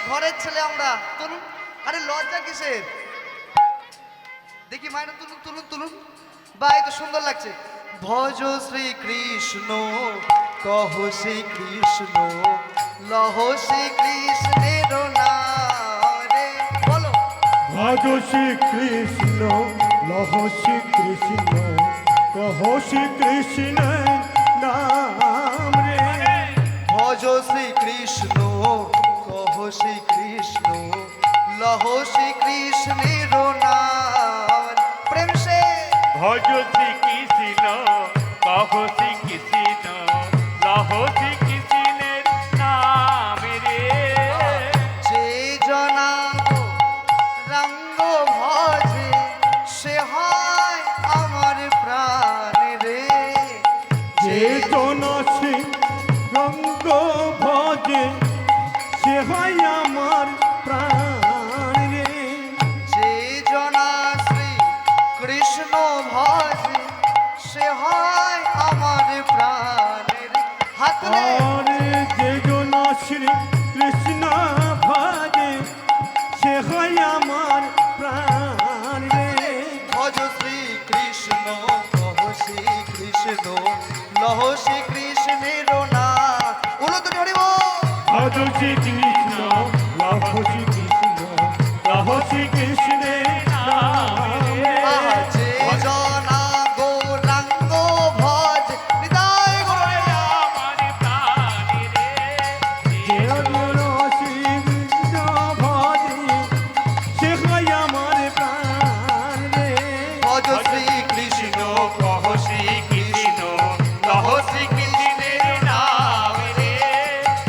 ঘরের ছেলে আমরা, তুলুন। আরে লজ্জা কিসের? দেখি মায়ের তুলুন তুলুন তুলুন। বা এই তো সুন্দর লাগছে। ভজ শ্রী কৃষ্ণ, কহ শ্রী কৃষ্ণ, লহ শ্রী কৃষ্ণের নাম রে। বলো। ভজ শ্রী কৃষ্ণ, লহ শ্রী কৃষ্ণ, কহ শ্রী কৃষ্ণের নাম রে। ভজ শ্রী কৃষ্ণ, কহ শ্রী কৃষ্ণ, লহ শ্রী কৃষ্ণের নাম। প্রেম সে ভজ শ্রী কৃষ্ণ, কহ শ্রী কৃষ্ণ, লহ শ্রী কৃষ্ণের নাম রে। যে জনাঙ্গ রঙ্গ ভজে, সে হয় আমার প্রাণ রে। যে জন শ্রী রঙ্গ ভজে, সে হয় আমার প্রাণ রে। যে জনা শ্রী কৃষ্ণ ভজে, সে হয় আমার প্রাণ রে। হাত রে। আরে যে জন শ্রী কৃষ্ণ ভজে, সে হয় আমার প্রাণ রে। ভজ শ্রী কৃষ্ণ, কহ শ্রী কৃষ্ণ, লহ শ্রী কৃষ্ণের নাম। উলো তুমি হরিব। ভজ শ্রী কৃষ্ণ, লহ শ্রী কৃষ্ণ, লহ শ্রী কৃষ্ণের নাম রে। যে জনা গৌরাঙ্গ ভজ, হৃদয় গৌরে আমার প্রাণ রে। যে জন শ্রী কৃষ্ণ ভজে, সে হয় আমার প্রাণ রে। ভজ শ্রী কৃষ্ণ, কহ শ্রী কৃষ্ণ, লহ শ্রী কৃষ্ণের নাম রে।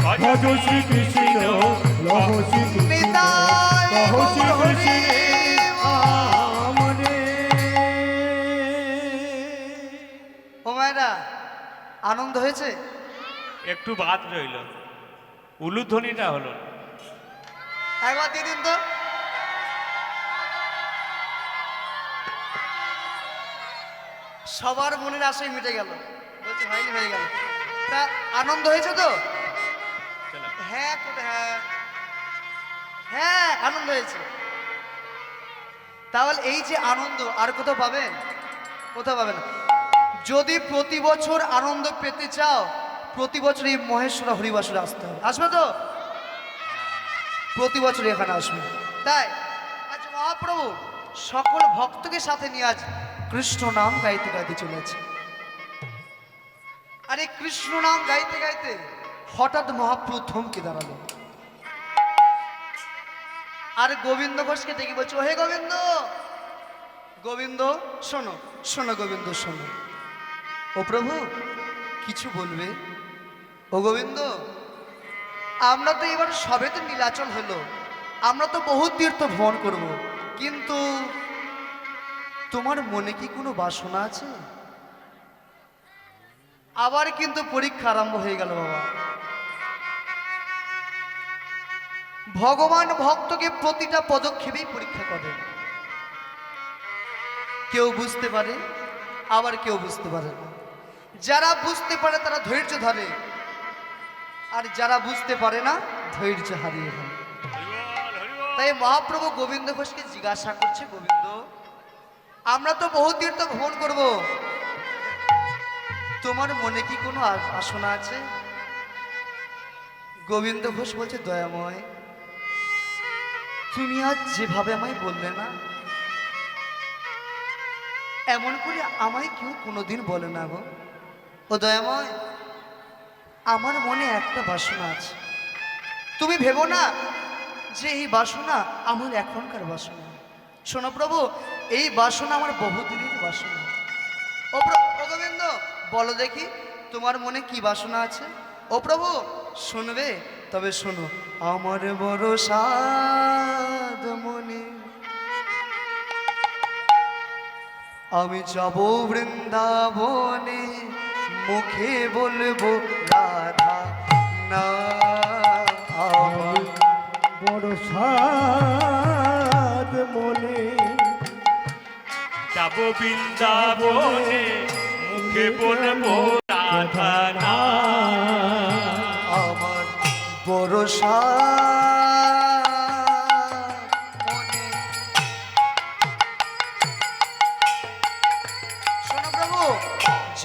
ভজ শ্রী কৃষ্ণ, লহ শ্রী কৃষ্ণ, হৃদয় লহ শ্রী গৌরে কৃষ্ণের নাম রে। ও মায়েরা, আনন্দ হয়েছে? একটু বাদ রইল, উলুধ্বনিটা হলো না। একবার দিয়ে দিন তো। সবার মনের আশাই মিটে গেল। বলছে হয়নি, হয়ে গেল। তা আনন্দ হয়েছে তো? চলো। হ্যাঁ হ্যাঁ হ্যাঁ, আনন্দ হয়েছে। তাহলে এই যে আনন্দ আর কোথাও পাবেন? কোথাও পাবেন না। যদি প্রতি বছর আনন্দ পেতে চাও, প্রতি বছর এই মহেশ্বর হরিবাসরে আসতে হবে। আসবে তো? প্রতি বছর এখানে আসবে। তাই আজ মহাপ্রভু সকল ভক্তকে সাথে নিয়ে আজ কৃষ্ণ নাম গাইতে গাইতে চলেছে। আর এই কৃষ্ণ নাম গাইতে গাইতে হঠাৎ মহাপ্রভু থমকে দাঁড়ালো। আর গোবিন্দ ঘোষকে ডেকে বলছে, ও হে গোবিন্দ, গোবিন্দ শোনো, শোনো গোবিন্দ শোনো। ও প্রভু কিছু বলবে? ও গোবিন্দ, আমরা তো এবার সবে তো নীলাচল হলো, আমরা তো বহু তীর্থ ভ্রমণ করব, কিন্তু তোমার মনে কি কোনো বাসনা আছে? আবার কিন্তু পরীক্ষা আরম্ভ হয়ে গেল বাবা। ভগবান ভক্তকে প্রতিটা পদক্ষেপেই পরীক্ষা করেন। কেউ বুঝতে পারে, আবার কেউ বুঝতে পারে না। যারা বুঝতে পারে তারা ধৈর্য ধরে, আর যারা বুঝতে পারে না ধৈর্য হারিয়ে ফেলে। তাই মহাপ্রভু গোবিন্দ ঘোষকে জিজ্ঞাসা করছে, গোবিন্দ আমরা তো বহু তীর্থ ভ্রমণ করব, তোমার মনে কি কোনো বাসনা আছে? গোবিন্দ ঘোষ বলছে, দয়াময় তুমি আজ যেভাবে আমায় বললে না, এমন করে আমায় কেউ কোনোদিন বলে না গো। ও দয়াময়, আমার মনে একটা বাসনা আছে। তুমি ভেবো না যে এই বাসনা আমার এখনকার বাসনা। শোনো প্রভু, এই বাসনা আমার বহুদিনের বাসনা। ও গোবিন্দ বলো দেখি তোমার মনে কি বাসনা আছে? ও প্রভু শুনবে? তবে শোনো, আমার বড় সাধ মনে, আমি যাব বৃন্দাবনে, মুখে বলবো রাধা না। আমার বড় সাধ মনে, যাব বৃন্দাবনে, মুখে বলবো রাধা নাম। আমার বড় সাধ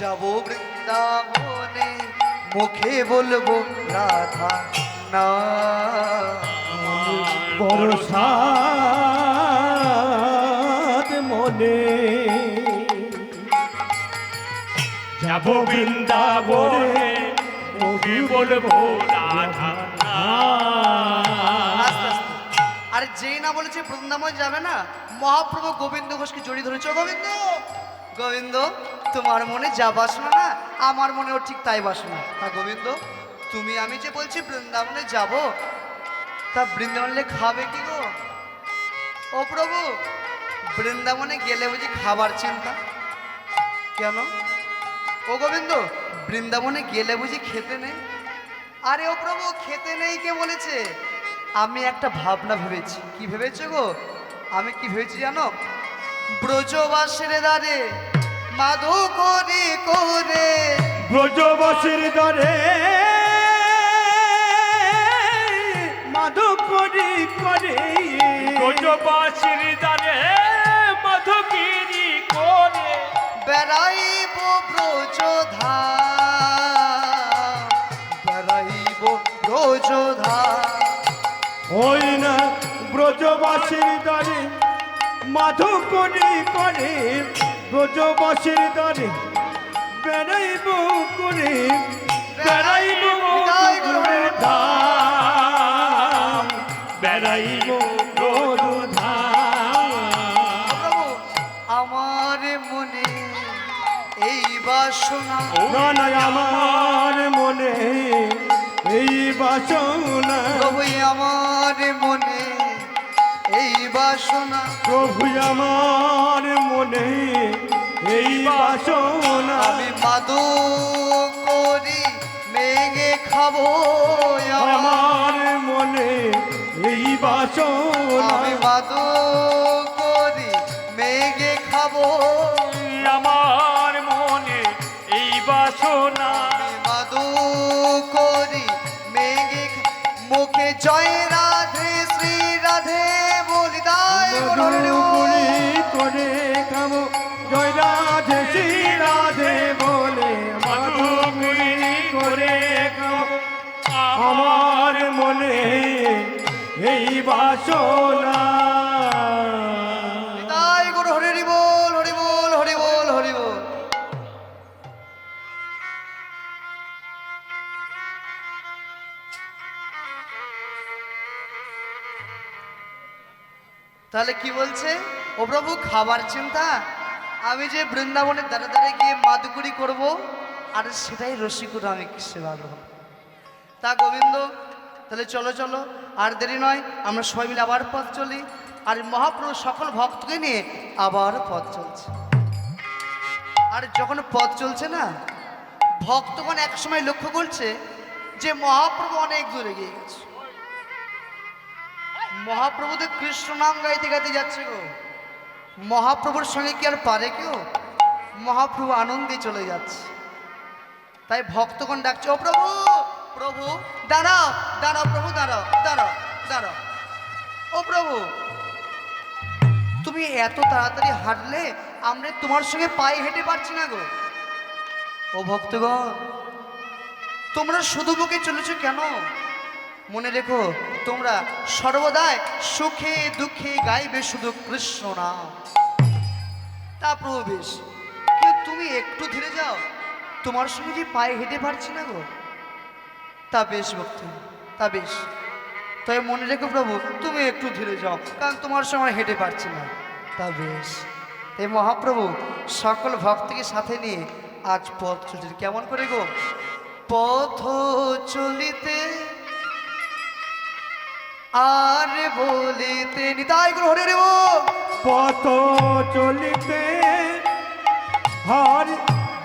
যাব বৃন্দাবনে মুখে বলবো রাধা না। বড় সাদ মনে যাব বৃন্দাবনে মুখে বলবো রাধা আস্তে আস্তে। আরে যেই না বলেছে বৃন্দাবন যাবে না, মহাপ্রভু গোবিন্দ ঘোষকে জড়িয়ে ধরেছ। গোবিন্দ গোবিন্দ, তোমার মনে যা বাসনা না আমার মনেও ঠিক তাই বাসনা। তা গোবিন্দ, তুমি আমি যে বলছি বৃন্দাবনে যাব, তা বৃন্দাবনে খাবে কি গো? ও প্রভু, বৃন্দাবনে গেলে বুঝি খাবার চিন্তা কেন? ও গোবিন্দ, বৃন্দাবনে গেলে বুঝি খেতে নেই? আরে ও প্রভু, খেতে নেই কে বলেছে? আমি একটা ভাবনা ভেবেছি। কি ভেবেছো গো? আমি কি ভেবেছি জানো? ব্রজবাসের দ্বারে মাধু করে করে ব্রজবাসীর দরে মাধু করি করে ব্রজবাসীর দ্বারে মধুগিরি করে বেড়াইব ব্রজধাম, বেড়াইব ব্রজধাম। ওই না ব্রজবাসীর দরে মাধু করি করে ব্রজবাসীর দরে বেড়াইব করে বেড়াইব মধুর ধাম বেড়াইব মধুর ধাম। প্রভু, আমার মনে এই বাসনা, না না আমার মনে এই বাসনা প্রভু আমার মনে এই বাসনা, প্রভু আমার মনে এই বাসনা আমি মাদু করি মেঘে খাবো। আমার মনে এই বাসনা আমি মাদু করি মেঘে খাবো। আমার মনে এই বাসনা আমি মাদু করি মেঘে মুখে জয় রাধে শ্রী রাধে বলি তাই মধুপুরি করে খাবো জয় রাধে শ্রী রাধে বলে মধুপুরি করে খাবো আমার মনে এই বাসনা তাই গুরু হরি বল হরি বল হরি বল হরি বল। তাহলে কি বলছে? ও প্রভু, খাবার চিন্তা? আমি যে বৃন্দাবনের দ্বারে দ্বারে গিয়ে মাদুকুরি করব, আর সেটাই রসিকুর আমি সেবা গ্রহণ। তা গোবিন্দ, তাহলে চলো চলো, আর দেরি নয়, আমরা সবাই মিলে আবার পথ চলি। আর মহাপ্রভু সকল ভক্তকে নিয়ে আবার পথ চলছে। আর যখন পথ চলছে না, ভক্তগণ এক সময় লক্ষ্য করছে যে মহাপ্রভু অনেক দূরে এগিয়ে গেছে। মহাপ্রভু তো কৃষ্ণ নাম গাইতে গাইতে যাচ্ছে গো। মহাপ্রভুর সঙ্গে কি আর পারে কেউ? মহাপ্রভু আনন্দে চলে যাচ্ছে। তাই ভক্তগণ ডাকছে, ও প্রভু প্রভু দাঁড়াও দাঁড়াও, প্রভু দাঁড়াও দাঁড়াও দাঁড়াও। ও প্রভু, তুমি এত তাড়াতাড়ি হাঁটলে আমরা তোমার সঙ্গে পায়ে হেঁটে পারছি না গো। ও ভক্তগণ, তোমরা শুধু বুকে চলেছো কেন? মনে রেখো, তোমরা সর্বদাই সুখে দুঃখে গাইবে শুধু কৃষ্ণ নাম। তা প্রভু বেশ, কিন্তু তুমি একটু ধীরে যাও, তোমার সঙ্গে যে পায়ে হেঁটে পারছি না গো। তা বেশ ভক্তি, তা বেশ। তাই মনে রেখো প্রভু, তুমি একটু ধীরে যাও, কারণ তোমার সঙ্গে হেঁটে পারছি না। তা বেশ। এই মহাপ্রভু সকল ভক্তকে সাথে নিয়ে আজ পথ চলছে। কেমন করে গো? পথ চলিতে আর বলিতে নিতাই গুরু হরি রে পথ চলিতে হর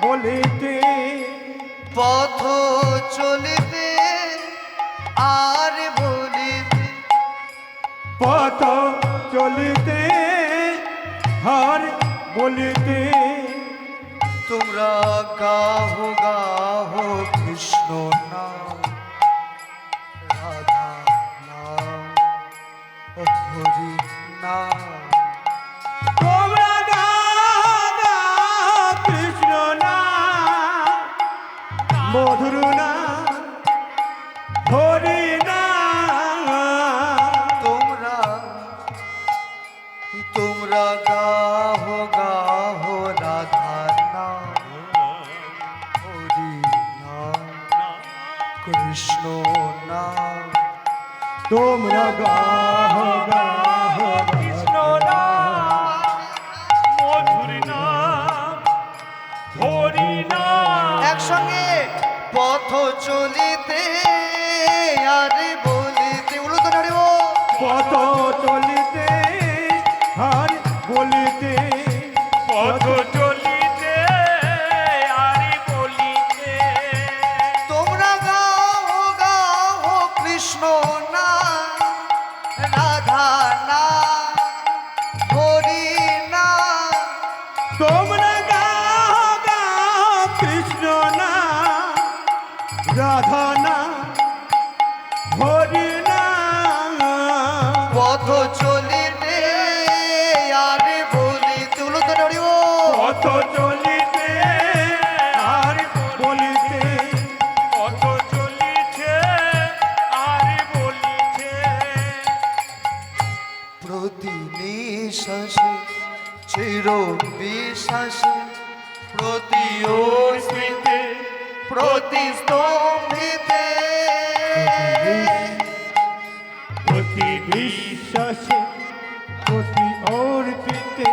বলিতে পথ চলিতে আর বলিতে পথ চলিতে হর বলিতে তোমরা গাহো গাহো কৃষ্ণ নাম রাধা নাম ও হরি নাম। তোমরা গাও গাও কৃষ্ণ নাম তোমরা গাহ গাহ কৃষ্ণ নাম মধুর নাম হরি নাম একসঙ্গে পথ চলিতে আরে বলিতে বলো তো নারী পথ চলিতে আর বলিতে পথ চলিতে আরে বলিতে তোমরা গাও গাও কৃষ্ণ না রাধা না হরি না তোমরা গাহ গাহ কৃষ্ণ না রাধা না হরি না পথ চলিতে আরে বলিতে বলো তো নারী পথ চলিতে আর বলিতে পথ চলিছে আরে বলিছে প্রতি নিঃশ্বাসে চির বিশ্বাসে প্রতি স্মৃতে প্রতি স্তম্ভিতে প্রতি বিশ্বাসে প্রতি অর্পিতে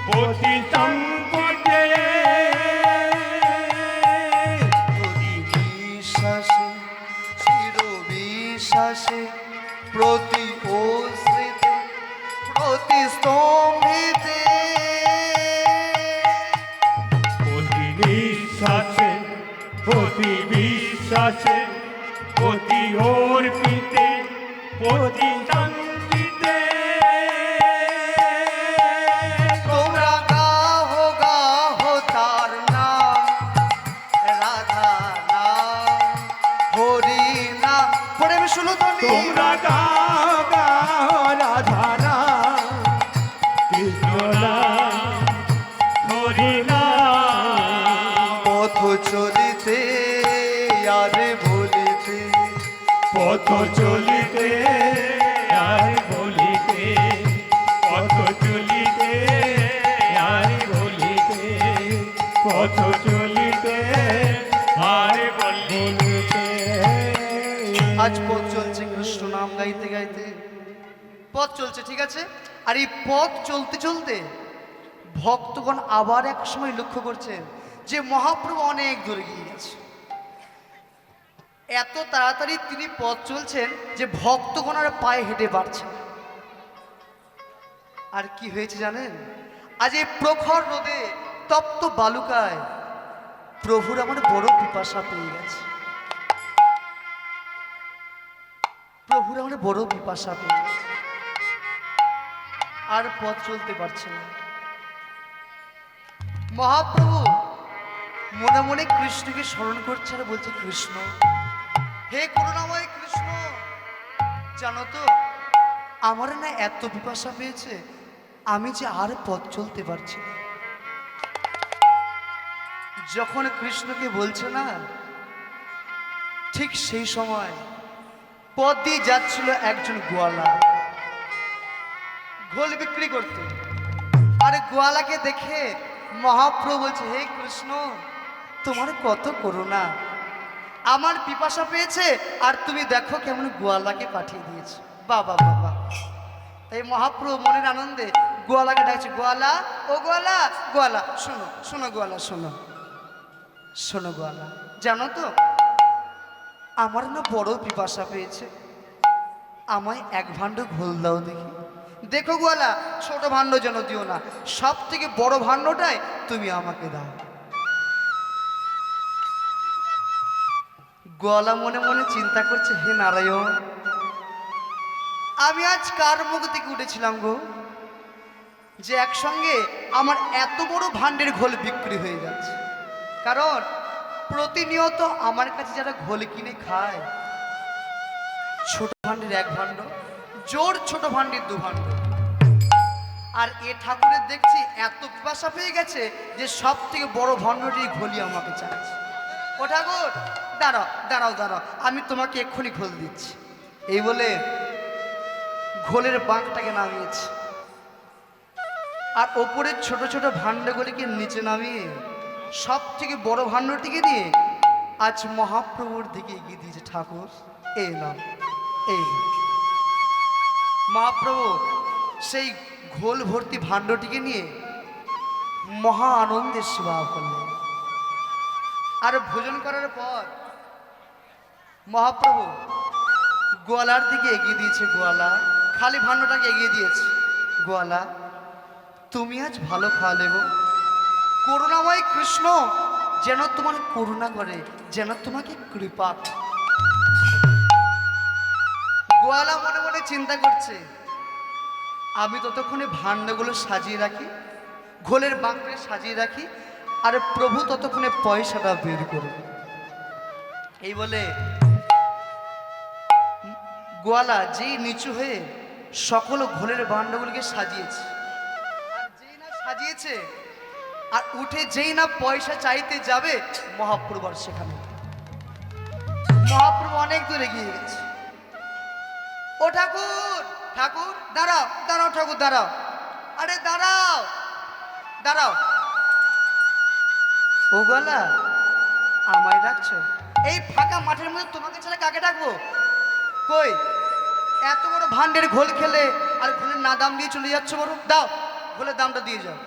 প্রতি সংকটে প্রতি বিশ্বাসে চির বিশ্বাসে প্রতি অশ্রিতে প্রতি স্তম্ভিতে প্রতি নিঃশ্বাসে প্রতি বিশ্বাসে প্রতি অর্পিতে প্রতি শান্তিতে তোমরা গাহো গাহো তার নাম রাধা নাম হরি নাম পড়ে আমি শুনো তুমি তোমরা গাও গাও রাধা নাম কৃষ্ণ নাম হরি নাম পথ চলিতে আরে বলিতে পথ চলিতে আর বলিতে পথ চলিতে আর বলিতে পথ চলিতে আর বলিতে আজ পথ চলছে কৃষ্ণ নাম গাইতে গাইতে পথ চলছে ঠিক আছে আর এই পথ চলতে চলতে ভক্তগণ আবার এক সময় লক্ষ্য করছেন যে মহাপ্রভু অনেক দূরে গিয়ে গেছে এত তাড়াতাড়ি তিনি পথ চলছেন যে ভক্তগণ আর পায়ে হেঁটে পারছে না। আর কি হয়েছে জানেন আজ এই প্রখর রোদে তপ্ত বালুকায় প্রভুর আমার বড় পিপাসা পেয়ে গেছে প্রভুর আমার বড় পিপাসা পেয়ে গেছে আর পথ চলতে পারছে না মহাপ্রভু মনে মনে কৃষ্ণকে স্মরণ করছে আর বলছে কৃষ্ণ হে করুণাময় কৃষ্ণ জানো তো আমার না এত পিপাসা পেয়েছে আমি যে আর পথ চলতে পারছি না যখন কৃষ্ণকে বলছে না ঠিক সেই সময় পথ দিয়ে যাচ্ছিল একজন গোয়ালা ঘোল বিক্রি করতে আরে গোয়ালাকে দেখে মহাপ্রভু বলছে হে কৃষ্ণ তোমার কত করুণা আমার পিপাসা পেয়েছে আর তুমি দেখো কেমন গোয়ালাকে পাঠিয়ে দিয়েছে বাবা বাবা তাই মহাপ্রভু মনের আনন্দে গোয়ালাকে ডাকছে গোয়ালা ও গোয়ালা গোয়ালা শোনো শোনো গোয়ালা শোনো শোনো গোয়ালা জানো তো আমার না বড় পিপাসা পেয়েছে আমায় এক ভাণ্ড ঘোল দাও দেখি দেখো গোয়ালা ছোট ভাণ্ড যেন দিও না সব থেকে বড় ভাণ্ডটাই তুমি আমাকে দাও গোয়ালা মনে মনে চিন্তা করছে হে নারায়ণ আমি আজ কার মুখ থেকে উঠেছিলাম গো যে একসঙ্গে আমার এত বড় ভাণ্ডের ঘোল বিক্রি হয়ে যাচ্ছে কারণ প্রতিনিয়ত আমার কাছে যারা ঘোল কিনে খায় ছোট ভাণ্ডের এক ভাণ্ড জোর ছোট ভাণ্ডের দু ভাণ্ড আর এ ঠাকুরের দেখছি এত পিপাসা পেয়ে গেছে যে সব থেকে বড় ভাণ্ডটি ঘোলি আমাকে চাইছে ও ঠাকুর দাঁড়াও দাঁড়াও দাঁড়াও আমি তোমাকে এক্ষুনি ঘোল দিচ্ছি এই বলে ঘোলের বাঁকটাকে নামিয়েছে আর ওপরের ছোট ছোট ভাণ্ডগুলিকে নিচে নামিয়ে সব থেকে বড় ভাণ্ডটিকে নিয়ে আজ মহাপ্রভুর দিকে এগিয়ে দিয়েছে ঠাকুর এই নাও এই মহাপ্রভু সেই ঘোল ভর্তি ভাণ্ডটিকে নিয়ে মহা আনন্দের সেবা করলেন। আর ভোজন করার পর মহাপ্রভু গোয়ালার দিকে এগিয়ে দিয়েছে। গোয়ালা খালি ভাণ্ডটাকে এগিয়ে দিয়েছে। গোয়ালা, তুমি আজ ভালো খাওয়ালে গো। করুণাময় কৃষ্ণ যেন তোমার করুণা করে, যেন তোমাকে কৃপা করে। গোয়ালা মনে মনে চিন্তা করছে, আমি ততক্ষণে ভাণ্ডগুলো সাজিয়ে রাখি, ঘোলের বাঁকড়ে সাজিয়ে রাখি, আর প্রভু ততক্ষণে পয়সাটা বের করবে। এই বলে গোয়ালা যেই নিচু হয়ে সকল ঘোলের ভাণ্ডগুলিকে সাজিয়েছে, আর যেই না সাজিয়েছে আর উঠে যেই না পয়সা চাইতে যাবে, মহাপ্রভু আর সেখানে। মহাপ্রভু অনেক দূরে গিয়ে গেছে। ও ঠাকুর, ঠাকুর দাঁড়াও, দাঁড়াও ঠাকুর দাঁড়াও, আরে দাঁড়াও দাঁড়াও। ও গলা, আমায় ডাকছো? এই ফাঁকা মাঠের মধ্যে তোমাকে ছাড়া কাকে ডাকবো? কই, এত বড় ভান্ডের ঘোল খেলে আর ঘোলের না দাম দিয়ে চলে যাচ্ছ? বড় দাও, ঘোলের দামটা দিয়ে যাও।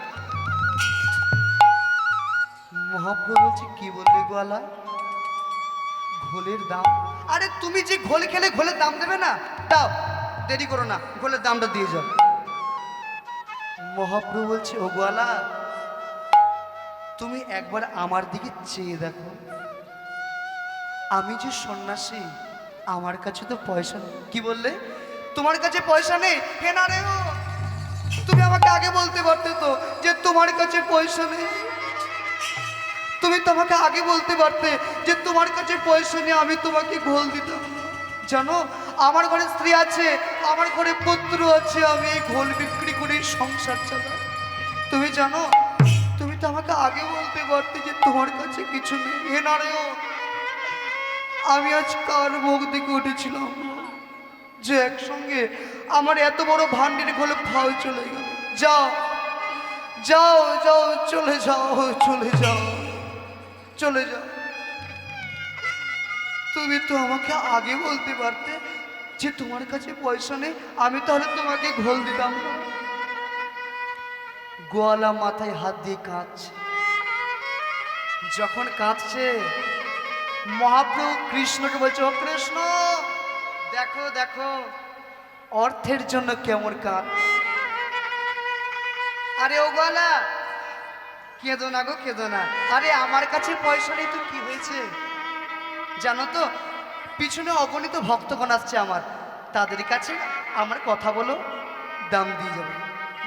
মহাপ্রভু বলছে, কি বলবে গোয়ালা? ঘোলের দাম? আরে তুমি যে ঘোল খেলে ঘোলের দাম দেবে না? দাও, দেরি করো না, ঘোলের দামটা দিয়ে যাও। মহাপ্রভু বলছে, ও গোয়ালা, তুমি একবার আমার দিকে চেয়ে দেখো। আমি যে সন্ন্যাসী, আমার কাছে তো পয়সা নেই। কি বললে? তোমার কাছে পয়সা নেই? হে না রে, ও তুমি আমাকে আগে বলতে পারতে তো যে তোমার কাছে পয়সা নেই। তুমি তো আমাকে আগে বলতে পারতে যে তোমার কাছে পয়সা নেই, আমি তোমাকে ঘোল দিতাম। জানো, আমার ঘরে স্ত্রী আছে, আমার ঘরে পুত্র আছে, আমি এই ঘোল বিক্রি করে সংসার চালাই। তুমি জানো, তুমি তো আমাকে আগে বলতে পারতে যে তোমার কাছে কিছু নেই। হে না রে, ও আমি আজ কার মুখ দিকে উঠেছিলাম যে একসঙ্গে আমার এত বড় ভান্ডের ঘোলে ফাল চলে গেল। যাও যাও যাও, চলে যাও, চলে যাও, চলে যাও। তুমি তো আমাকে আগে বলতে পারতে যে তোমার কাছে পয়সা নেই, আমি তাহলে তোমাকে ঘোল দিতাম না। গোয়ালা মাথায় হাত দিয়ে কাঁদছে। যখন কাঁদছে, মহাপ্রভু কৃষ্ণকে বলছে, ও কৃষ্ণ, দেখো দেখো অর্থের জন্য কেমন কাঁদ। আরে ও গোয়ালা, কেঁদো না গো, কেঁদো না। আরে আমার কাছে পয়সা নেই তো কি হয়েছে? জানো তো, পিছনে অগণিত ভক্তগণ আসছে আমার, তাদের কাছে আমার কথা বলো, দাম দিয়ে যাবে।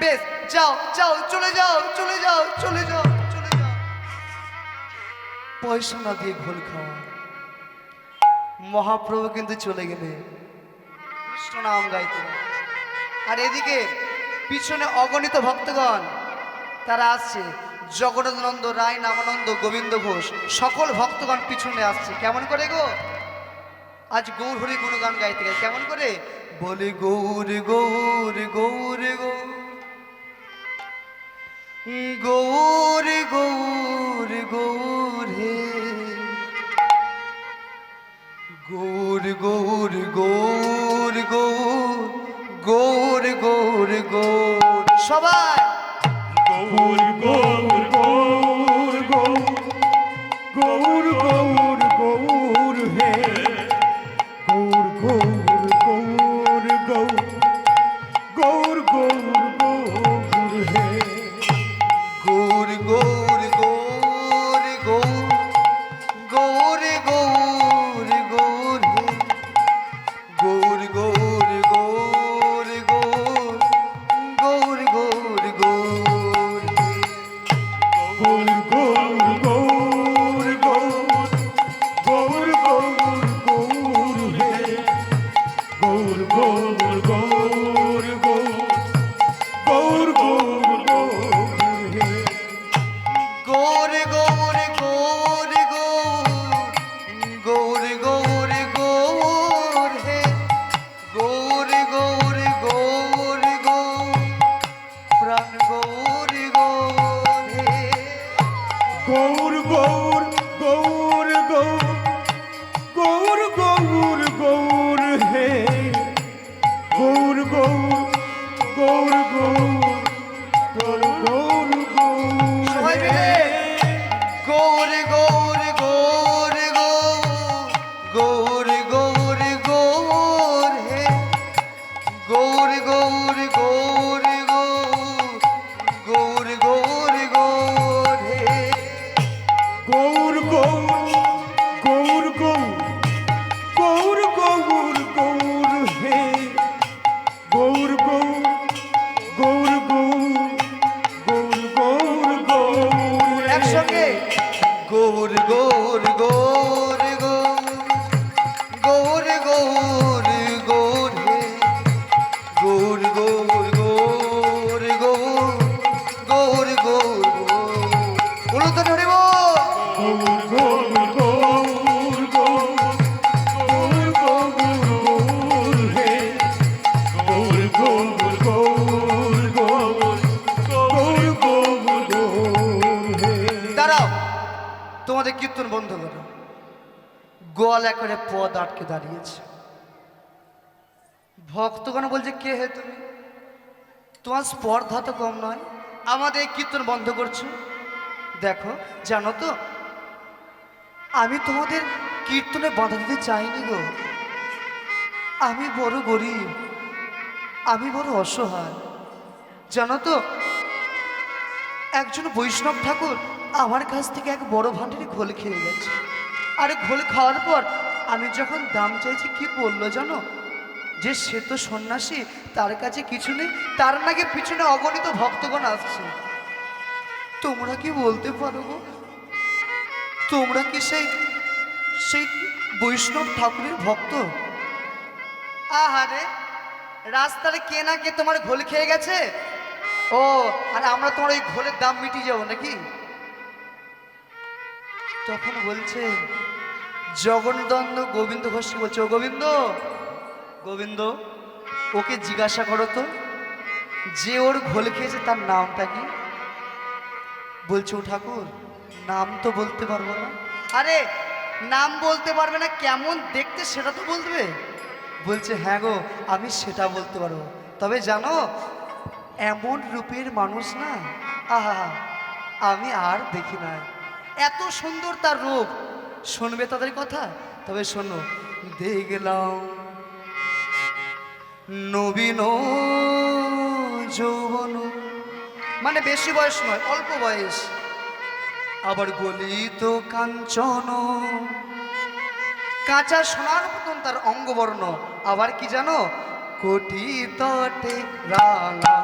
বেশ, যাও যাও, চলে যাও, চলে যাও, চলে যাও, চলে যাও। পয়সা না দিয়ে ঘোল খাওয়া। মহাপ্রভু কিন্তু চলে গেলে কৃষ্ণ নাম গাইতে। আর এদিকে পিছনে অগণিত ভক্তগণ তারা আসছে। জগন্নাথ রায়, নামানন্দ, গোবিন্দ ঘোষ, সকল ভক্তগণ পিছনে আসছে। কেমন করে গো? আজ গৌর হরি গুণগান গাইতে গাই। কেমন করে? বলে গৌর গৌর গৌর গৌর গৌর গৌর গৌর হে গৌর গৌর গৌর গৌর গৌর গৌর গৌর। সবাই গৌর গৌর গৌর গৌর গৌর গৌর গৌর হে গৌর গৌর গৌর গৌর গৌর গৌর গৌর হে গৌর গৌর গৌর গৌর গৌর গৌর গৌর হে গৌর গৌর গৌর গৌর গৌর গৌর গৌর বন্ধ করো। গলা করে পদ আটকে দাঁড়িয়েছে। ভক্তগণ বলছে, কে হে তুমি? তোমার স্পর্ধা তো কম নয়, আমাদের এই কীর্তন বন্ধ করছো। দেখো, জানো তো আমি তোমাদের কীর্তনে বাধা দিতে চাইনি গো। আমি বড় গরিব, আমি বড় অসহায়। জানো তো একজন বৈষ্ণব ঠাকুর আমার কাছ থেকে এক বড় ভাণ্ডারে ঘোল খেয়ে গেছে। আর ঘোল খাওয়ার পর আমি যখন দাম চাইছি, কি বললো জানো? যে সে তো সন্ন্যাসী, তার কাছে কিছু নেই, তার নাকি পিছনে অগণিত ভক্তগণ আসছে। তোমরা কি বলতে পারো গো? তোমরা কি সেই সেই বৈষ্ণব ঠাকুরের ভক্ত? আহারে, রাস্তায় কে না কে তোমার ঘোল খেয়ে গেছে। ও, আর আমরা তোমার ওই ঘোলের দাম মিটিয়ে যাবো নাকি? তখন বলছে জগন্নন্দ গোবিন্দ ঘোষ বলছে, ও গোবিন্দ, গোবিন্দ, ওকে জিজ্ঞাসা করো তো যে ওর ঘোল খেয়েছে তার নামটা কি? বলছে, ও ঠাকুর, নাম তো বলতে পারবো না। আরে নাম বলতে পারবে না, কেমন দেখতে সেটা তো বলবে। বলছে, হ্যাঁ গো, আমি সেটা বলতে পারবো, তবে জানো এমন রূপের মানুষ না, আহা, আমি আর দেখি না। এত সুন্দর তার রূপ। শুনবে তাদের কথা? তবে শোনো, দেখলাম নবীন যৌবন, মানে বেশি বয়স নয়, অল্প বয়স। আবার গলিত কাঞ্চন, কাঁচা সোনার মতন তার অঙ্গবর্ণ। আবার কি জানো? কোটি তটে রাঙা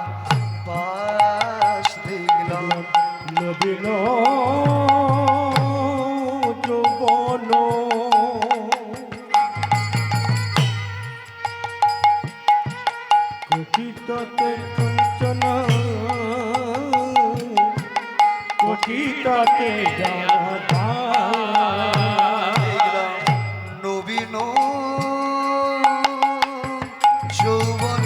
পাশ দেখলাম নবীন যৌবন, কোটিতে কাঞ্চন, কোটিতে রাধা। দেখলাম নবীন যৌবন।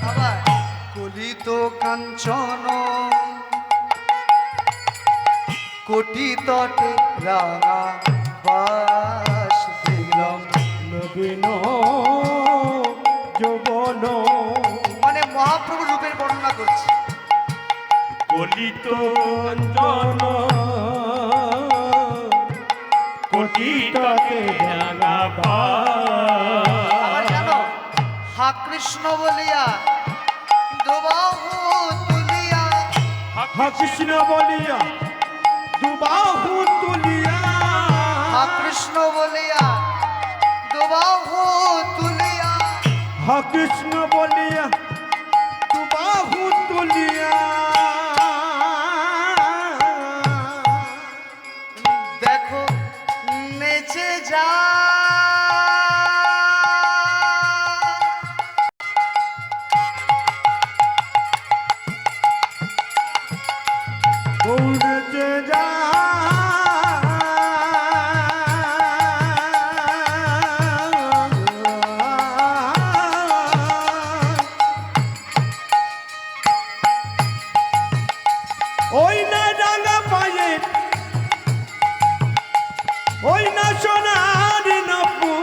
আবার কলিত কাঞ্চন, কোটি তটে রাঙা বাস দেখলাম নবীন যৌবন, মানে মহাপ্রভু রূপের বর্ণনা করছে। কলিত কাঞ্চন, কোটিতে রাধা। আবার জানো, হা কৃষ্ণ বলিয়া দুবাহু তুলিয়া, হা কৃষ্ণ বলিয়া দুবাহু তুলিয়া, হা কৃষ্ণ বলিয়া দুবাহু তুলিয়া, হা কৃষ্ণ বলিয়া দুবাহু তুলিয়া। দেখো নেচে যা। দৌড়েছে যা, ওই না ডাঙ্গা পায়ে, ওই না সোনারি নপু,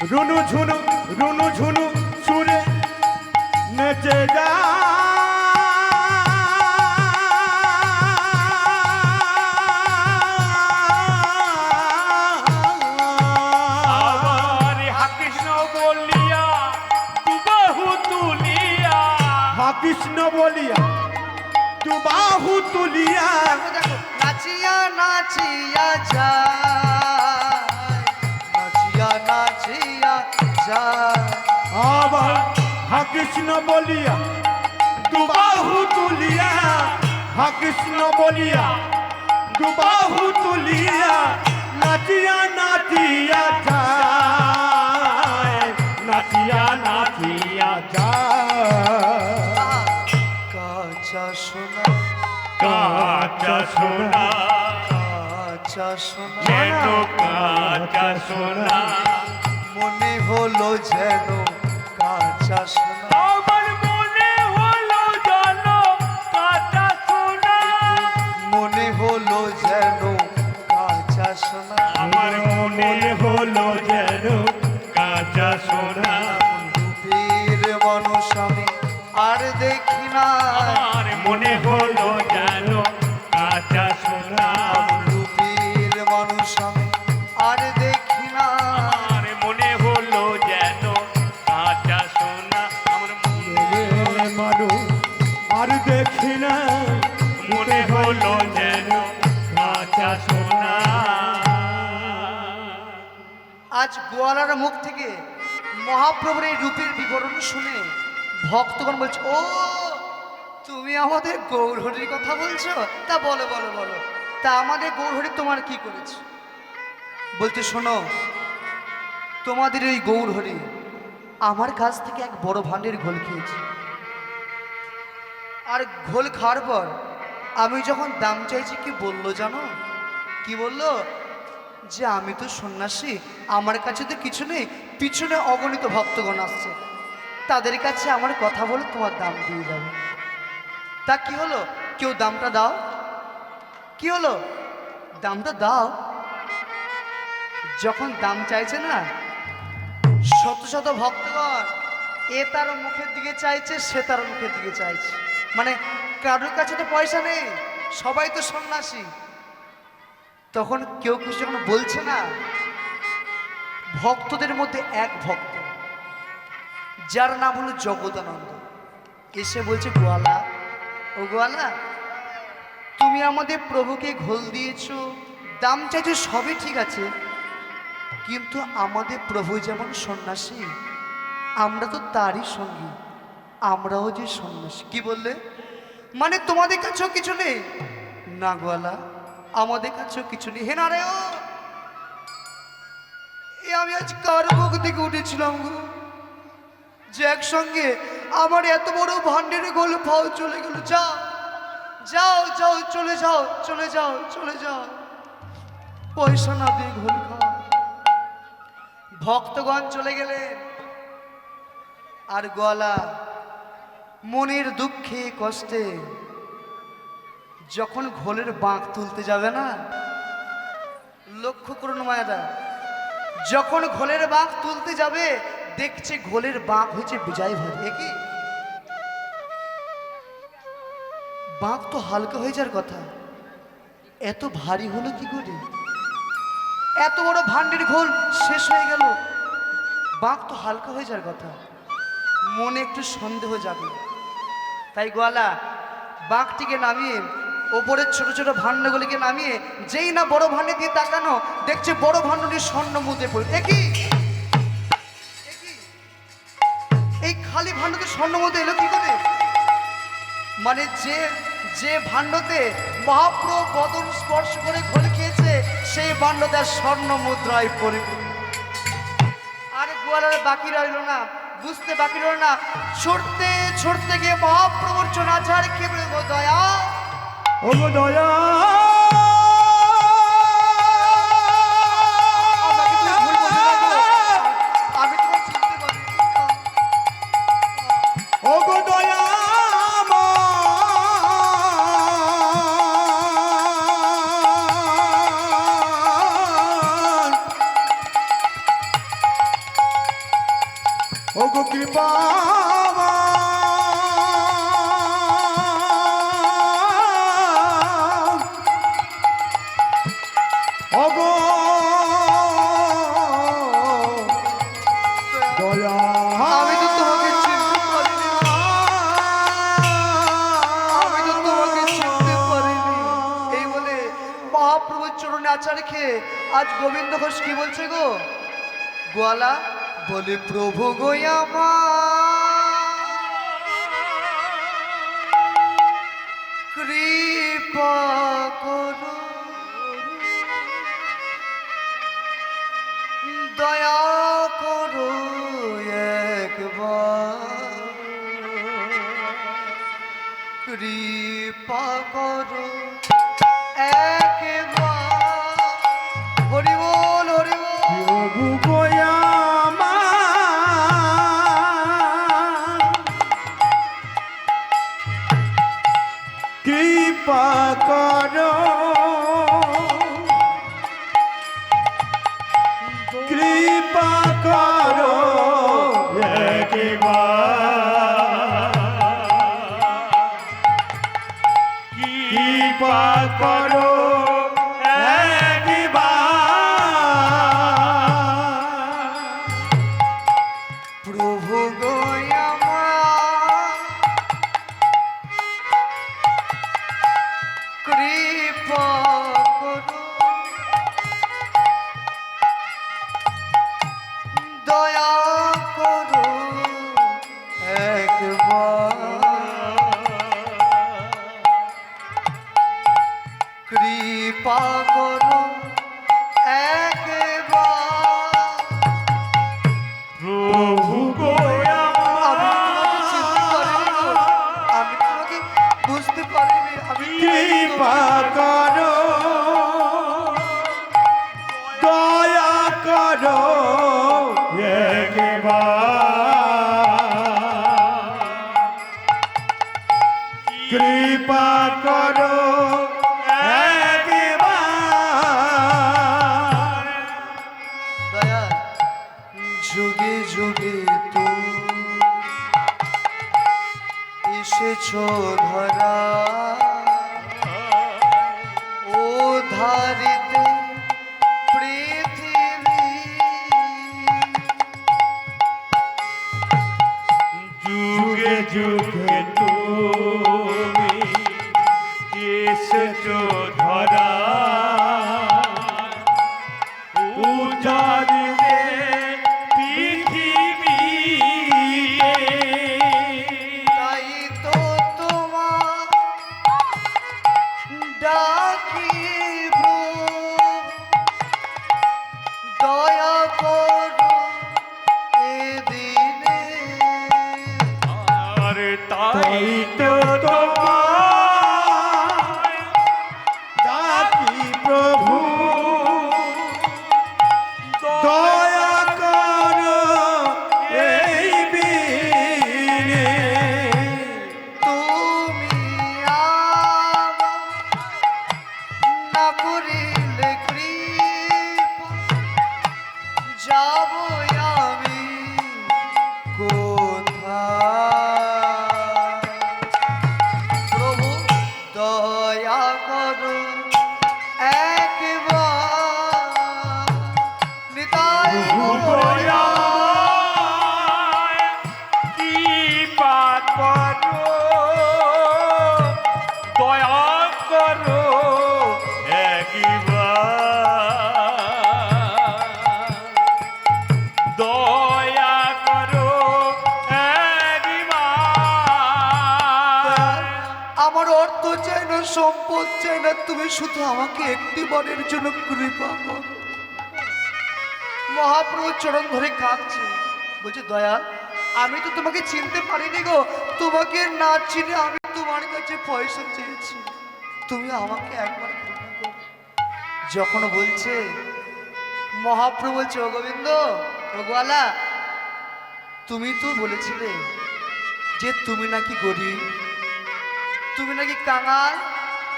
রুনু ঝুনু, রুনু ঝুনু সুরে নেচে যা। আবার হা কৃষ্ণ বলিয়া দুবাহু তুলিয়া, হা কৃষ্ণ বলিয়া দুবাহু তুলিয়া। দেখো দেখো, নাচিয়া নাচিয়া যায়, নাচিয়া নাচিয়া যায়। আবার হা কৃষ্ণ বলিয়া দুবাহু তুলিয়া, হা কৃষ্ণ বলিয়া দুবাহু তুলিয়া। নাচিয়া নাচিয়া যায়, নাচিয়া নাচিয়া যায়। আহা, কাঁচা সোনা, কাঁচা সোনা কাঁচা সোনা, যেন কাঁচা সোনা, মনে হলো যেন কাঁচা সোনা। আমার মনে হলো জানো আমার মনে হলো যেন কাঁচা সোনা রূপের মানুষ আমি আর দেখি না, আমার মনে হলো যেন কাঁচা সোনা রূপের মানুষ আমি আর দেখি না, আমার মনে হলো যেন কাঁচা সোনা আমার মানুষ আর দেখি না মনে হলো যেন কাঁচা সোনা আজ গোয়ালার মুখ থেকে মহাপ্রভুর এই রূপের বিবরণ শুনে ভক্তগণ বলছে, ও তুমি আমাদের গৌরহরির কথা বলছো? তা বলো বলো বলো, তা আমাদের গৌরহরি তোমার কি করেছে? বলতে শোনো, তোমাদের এই গৌরহরি আমার কাছ থেকে এক বড় ভাণ্ডের ঘোল খেয়েছে, আর ঘোল খাওয়ার পর আমি যখন দাম চাইছি কি বললো জানো? কি বললো? যে আমি তো সন্ন্যাসী, আমার কাছে তো কিছু নেই, পিছনে অগণিত ভক্তগণ আসছে, তাদের কাছে আমার কথা বলে তোমার দাম দিয়ে যাবে। তা কি হলো? কেউ দামটা দাও। কি হলো? দামটা দাও। যখন দাম চাইছে না, শত শত ভক্তগণ এ তার মুখের দিকে চাইছে, সে তার মুখের দিকে চাইছে, মানে কারোর কাছে তো পয়সা নেই, সবাই তো সন্ন্যাসী। তখন কেউ কিছু যখন বলছে না, ভক্তদের মধ্যে এক ভক্ত যার নাম হলো জগদানন্দ এসে বলছে, গোয়ালা, ও গোয়ালা, তুমি আমাদের প্রভুকে ঘোল দিয়েছো, দাম চাইছো, সবই ঠিক আছে, কিন্তু আমাদের প্রভু যেমন সন্ন্যাসী, আমরা তো তারই সঙ্গী, আমরাও যে সন্ন্যাসী। কি বললে? মানে তোমাদের কাছেও কিছু নেই? না গোয়ালা, আমাদের কাছেও কিছু নেই। হে না রে, ও আমি আজ কার মুখ থেকে উঠেছিলাম গো, যে একসঙ্গে আমার এত বড় ভান্ডের গোল ফাও চলে গেল। যাও যাও যাও, চলে যাও চলে যাও চলে যাও, পয়সা না দিয়ে ঘোল খাও। ভক্তগণ চলে গেলেন, আর গোয়ালা মনের দুঃখে কষ্টে যখন ঘোলের বাঁক তুলতে যাবে না, লক্ষ্য করুন মায়েরা, যখন ঘোলের বাঁক তুলতে যাবে দেখছে ঘোলের বাঁক হয়েছে বিজয় ভারী। কি বাঁক তো হালকা হয়ে যাওয়ার কথা, এত ভারী হলো কি করে? এত বড় ভান্ডের ঘোল শেষ হয়ে গেল, বাঁক তো হালকা হয়ে যাওয়ার কথা, মনে একটু সন্দেহ যাবে। তাই গোয়ালা বাঁকটিকে নামিয়ে ওপরের ছোট ছোট ভাণ্ডগুলিকে নামিয়ে যেই না বড় ভাণ্ডে দিয়ে তাকানো, দেখছে বড় ভাণ্ডটি স্বর্ণ মুদ্রে পড়ে। একই এই খালি ভাণ্ডতে স্বর্ণ মুদ্রা এলো কি করে? মানে যে যে ভাণ্ডতে মহাপ্রভু বদন স্পর্শ করে ঘোল খেয়েছে, সেই ভাণ্ডতে স্বর্ণ মুদ্রায় পরিপূর্ণ। আর গোয়ালার বাকি রইল না, বুঝতে বাকি রইল না, ছুটতে ছুটতে গিয়ে মহাপ্রভুর চরণাচার খেয়ে বলবো, দয়া, ও গো দয়া, আমাকে তুমি ভুল বোঝো না গো, আমি তোমার চিনতে পারি। ও গো দয়া ও গো কৃপা ও গো দয়া, আমি তো তোমাকে চিনতে পারিনি, আমি তো তোমাকে চিনতে পারিনি। এই বলে মহাপ্রভুর চরণে আচার খেয়ে আজ গোবিন্দ ঘোষ কি বলছে গো? গোয়ালা বলে, প্রভু গো আমার কৃপা করো, দয়া করো একবার, কৃপা করো একবার। হরি বল হরি বল। প্রভু গয়া কৃপা করো কৃপা করো একবার, কৃপা করো প্রভু গো আমার কৃপা করো, দয়া করো একবার, কৃপা করো একবার। প্রভু গো আমি তোমাকে চিনতে পারিনি গো, আমি তোমাকে বুঝতে পারিনি, আমি কৃপা করো, দয়া করো একবার, কৃপা করো একবার। দয়া যুগে যুগে তুমি এসেছো ধরা, ও ধারিতে পৃথিবী, যুগে যুগে তুমি এসেছো ধরা, উজাড়িতে পৃথিবী, তাই তো তোমার ডাকি প্রভু, দয়া করো এদিনে। আর তাই তো তোমায় ডাকি প্রভু, দয়া করো এই বিনে। তুমি আমার না করিলে কৃপা, যাব আমি কোথায়? প্রভু দয়া করো একবার, নিতাই গৌর। কৃপা করো, দয়া করো একবার, দয়া করো একবার। আমার অর্থ চাই না, সম্পদ চাই না, তুমি শুধু আমাকে একটি বারের জন্য কৃপা করো। মহাপ্রভু চরণ ধরে কাঁদছে, বলছে দয়া আমি তো তোমাকে চিনতে পারিনি গো, তোমাকে না চিনে আমি তোমার কাছে পয়সা চেয়েছি, তুমি আমাকে একবার কৃপা করো। যখন বলছে মহাপ্রভু বলছে, ও গোবিন্দ, ও গোয়ালা, তুমি তো বলেছিলে যে তুমি নাকি গরিব, তুমি নাকি কাঙাল,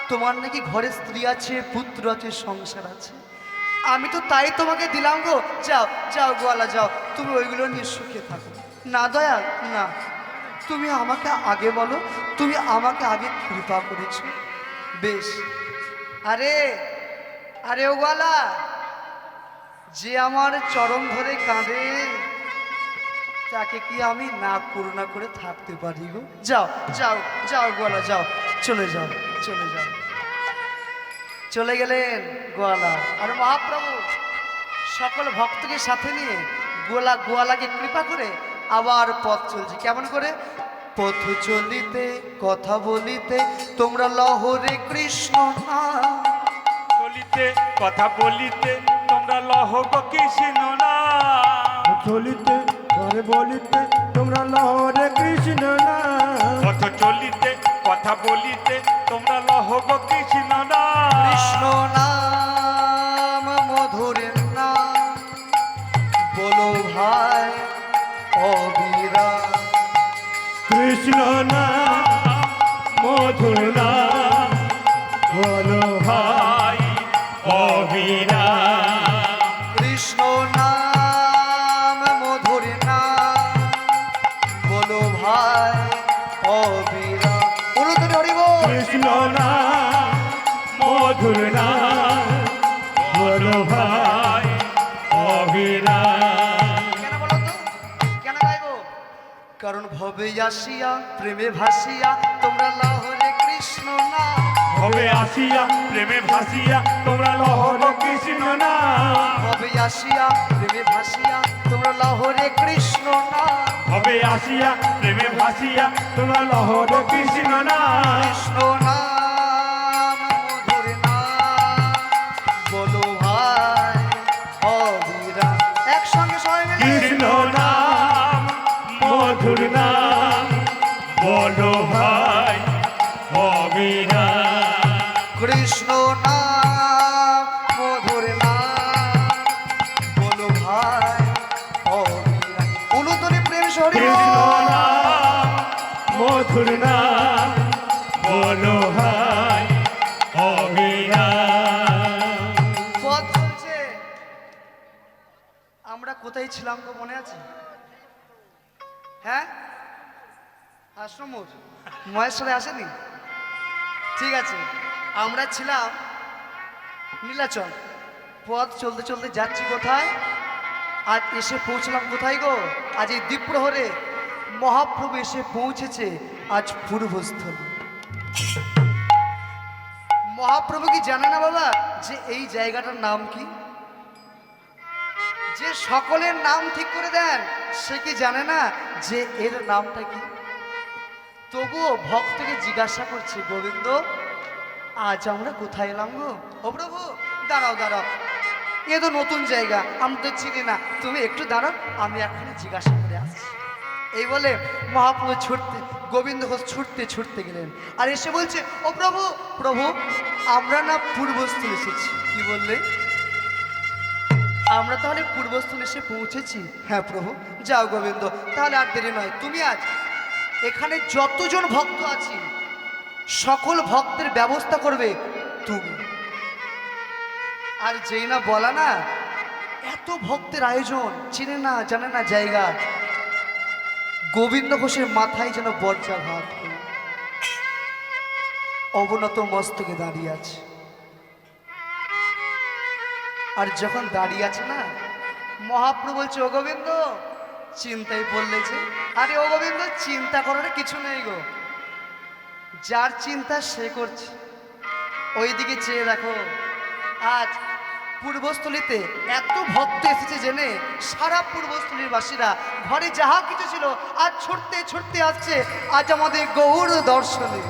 তোমার নাকি ঘরে স্ত্রী আছে, পুত্র আছে, সংসার আছে, আমি তো তাই তোমাকে দিলাম গো। যাও যাও গোয়ালা যাও, তুমি ওইগুলো নিয়ে সুখে থাকো। না দয়াল না, তুমি আমাকে আগে বলো, তুমি আমাকে আগে কৃপা করেছো, বেশ। আরে আরে ও গোয়ালা, যে আমার চরণ ধরে কাঁদে তাকে কি আমি না করুণা করে থাকতে পারি গো? যাও যাও যাও গোয়ালা যাও, চলে যাও চলে যাও। চলে গেলেন গোয়ালা, আর মহাপ্রভু সকল ভক্তকে সাথে নিয়ে গোয়ালাকে কৃপা করে আবার পথ চলছে। কেমন করে? পথ চলিতে কথা বলিতে তোমরা লহরে কৃষ্ণ নাম, চলিতে কথা বলিতে তোমরা লহ গো কৃষ্ণ নাম, চলিতে ঘরে বলিতে তোমরা লহরে কৃষ্ণ নাম, পথ চলিতে কথা বলিতে তোমরা লহ গো কৃষ্ণ নাম, কৃষ্ণ নাম মধুরের নাম, বলো ভাই অবিরা, কৃষ্ণ নাম মধুর নাম, বলো ভাই অবিরাম, কৃষ্ণ নাম মধুর নাম বলো ভাই অবিরাম। কেন বলো তো, কেন গাইবো? কারণ ভবে আসিয়া প্রেমে ভাসিয়া তোমরা লাহরে কৃষ্ণ না। হবে আসিয়া প্রেমে ভাসিয়া তোমরা লহর কৃষ্ণ না। ভবে আসিয়া প্রেমে ভাসিয়া তোমরা লাহরে কৃষ্ণ না। হবে আসিয়া প্রেমে ভাসিয়া তোমরা লহর কৃষ্ণ না। কৃষ্ণ নাম মধুর নাম বলো ভাই অবিরাম। একসঙ্গে সবাই মিলে কৃষ্ণ নাম মধুর নাম বলো ভাই অবিরাম। কৃষ্ণ নাম মধুর নাম বলো ভাই অবিরাম। উলুতলি প্রেম শরীর কৃষ্ণ নাম মধুর নাম বলো ভাই অবিরাম। পথ চলছে। আমরা কোথায় ছিলাম গো, মনে আছে? হ্যাঁ, আশ্রম মহেশ্বরে আসেনি? ঠিক আছে, আমরা ছিলাম নীলাচল। পথ চলতে চলতে যাচ্ছি কোথায়, আজ এসে পৌঁছলাম কোথায় গো? আজ এই দ্বীপ্রহরে মহাপ্রভু এসে পৌঁছেছে আজ পূর্বস্থলী। মহাপ্রভু কি জানে না বাবা যে এই জায়গাটার নাম কি? যে সকলের নাম ঠিক করে দেন সে কি জানে না যে এর নামটা কি? তবুও ভক্তকে জিজ্ঞাসা করছে, গোবিন্দ আজ আমরা কোথায় এলাম গো? ও প্রভু দাঁড়াও দাঁড়াও, এ তো নতুন জায়গা, আমরা তো চিনি না, তুমি একটু দাঁড়াও, আমি এখনই জিজ্ঞাসা করে আসছি। এই বলে মহাপ্রভু গোবিন্দ ঘোষ ছুটতে ছুটতে গেলেন আর এসে বলছে, ও প্রভু প্রভু আমরা না পূর্বস্থলে এসেছি। কি বললে? আমরা তাহলে পূর্বস্থলে এসে পৌঁছেছি? হ্যাঁ প্রভু। যাও গোবিন্দ, তাহলে আর দেরি নয়, তুমি আজ এখানে যতজন ভক্ত আছি সকল ভক্তের ব্যবস্থা করবে তুমি। আর যেই না বলা না, এত ভক্তের আয়োজন, চিনে না জানে না জায়গা, গোবিন্দ ঘোষের মাথায় যেন বজ্রাঘাত অবনত মস্তকে দাঁড়িয়ে আছে। আর যখন দাঁড়িয়ে আছে না, মহাপ্রভু বলছে, ও গোবিন্দ চিন্তায় পড়লেছে। আরে ও গোবিন্দ চিন্তা করার কিছু নেই গো, যার চিন্তা সে করছে। ওইদিকে চেয়ে দেখো, আজ পূর্বস্থলীতে এত ভক্ত এসেছে জেনে সারা পূর্বস্থলীর বাসীরা ঘরে যাহা কিছু ছিল আজ ছুটতে ছুটতে আসছে আজ আমাদের গৌর দর্শনে।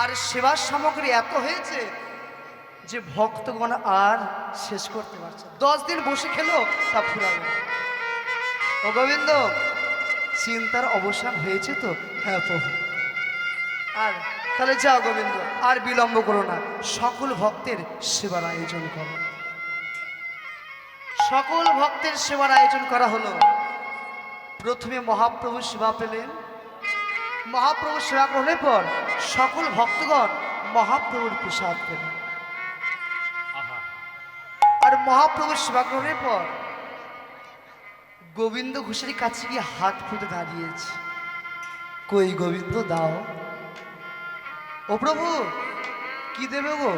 আর সেবার সামগ্রী এত হয়েছে যে ভক্তগণ আর শেষ করতে পারছে। 10 দিন বসে খেলো তা ফুরাবে। ও গোবিন্দ চিন্তার অবসান হয়েছে তো? হ্যাঁ প্রভু। আর তাহলে যাও গোবিন্দ, আর বিলম্ব করো না, সকল ভক্তের সেবার আয়োজন করো। সকল ভক্তের সেবার আয়োজন করা হলো। প্রথমে মহাপ্রভু সেবা পেলেন। মহাপ্রভু সেবা গ্রহণের পর সকল ভক্তগণ মহাপ্রভুর প্রসাদ পেলেন। আর মহাপ্রভুর সেবা গ্রহণের পর গোবিন্দ ঘোষের কাছে গিয়ে হাত ফুটে দাঁড়িয়েছে। কই গোবিন্দ দাও। ও প্রভু কি দেবে গো?